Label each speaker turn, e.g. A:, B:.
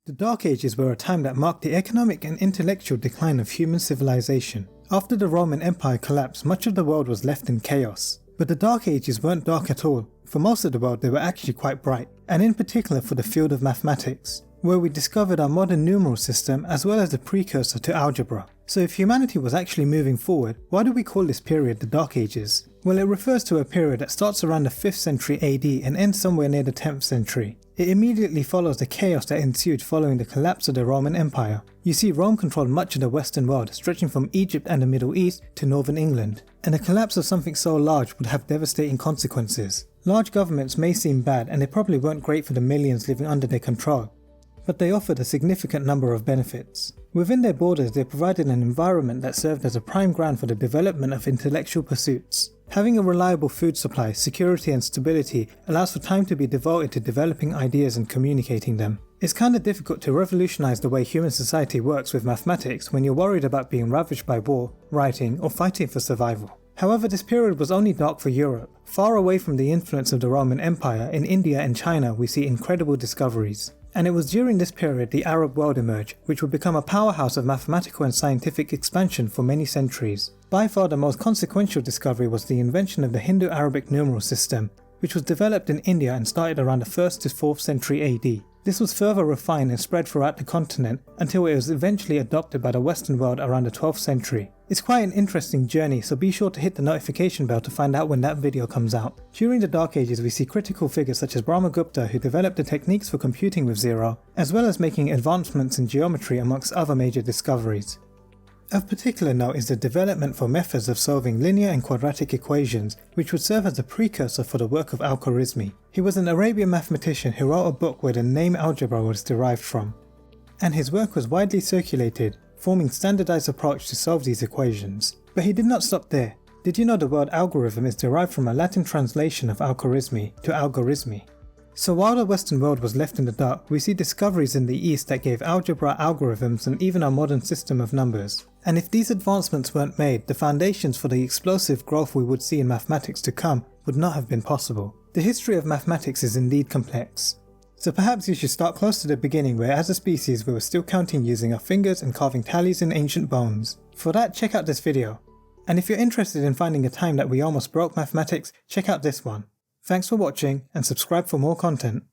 A: The Dark Ages were a time that marked the economic and intellectual decline of human civilization. After the Roman Empire collapsed, much of the world was left in chaos. But the Dark Ages weren't dark at all. For most of the world they were actually quite bright, and in particular for the field of mathematics, where we discovered our modern numeral system as well as the precursor to algebra. So if humanity was actually moving forward, why do we call this period the Dark Ages? Well, it refers to a period that starts around the 5th century AD and ends somewhere near the 10th century. It immediately follows the chaos that ensued following the collapse of the Roman Empire. You see, Rome controlled much of the Western world, stretching from Egypt and the Middle East to northern England, and the collapse of something so large would have devastating consequences. Large governments may seem bad, and they probably weren't great for the millions living under their control, but they offered a significant number of benefits. Within their borders, they provided an environment that served as a prime ground for the development of intellectual pursuits. Having a reliable food supply, security and stability allows for time to be devoted to developing ideas and communicating them. It's kinda difficult to revolutionize the way human society works with mathematics when you're worried about being ravaged by war, rioting, or fighting for survival. However, this period was only dark for Europe. Far away from the influence of the Roman Empire, in India and China we see incredible discoveries. And it was during this period the Arab world emerged, which would become a powerhouse of mathematical and scientific expansion for many centuries. By far the most consequential discovery was the invention of the Hindu-Arabic numeral system, which was developed in India and started around the 1st to 4th century AD. This was further refined and spread throughout the continent until it was eventually adopted by the Western world around the 12th century. It's quite an interesting journey, so be sure to hit the notification bell to find out when that video comes out. During the Dark Ages we see critical figures such as Brahmagupta, who developed the techniques for computing with zero, as well as making advancements in geometry amongst other major discoveries. Of particular note is the development for methods of solving linear and quadratic equations, which would serve as a precursor for the work of Al-Khwarizmi. He was an Arabian mathematician who wrote a book where the name algebra was derived from, and his work was widely circulated, forming standardized approach to solve these equations. But he did not stop there. Did you know the word algorithm is derived from a Latin translation of Al-Khwarizmi to algoritmi? So while the Western world was left in the dark, we see discoveries in the East that gave algebra, algorithms, and even our modern system of numbers. And if these advancements weren't made, the foundations for the explosive growth we would see in mathematics to come would not have been possible. The history of mathematics is indeed complex. So perhaps you should start close to the beginning, where as a species we were still counting using our fingers and carving tallies in ancient bones. For that, check out this video. And if you're interested in finding a time that we almost broke mathematics, check out this one. Thanks for watching and subscribe for more content.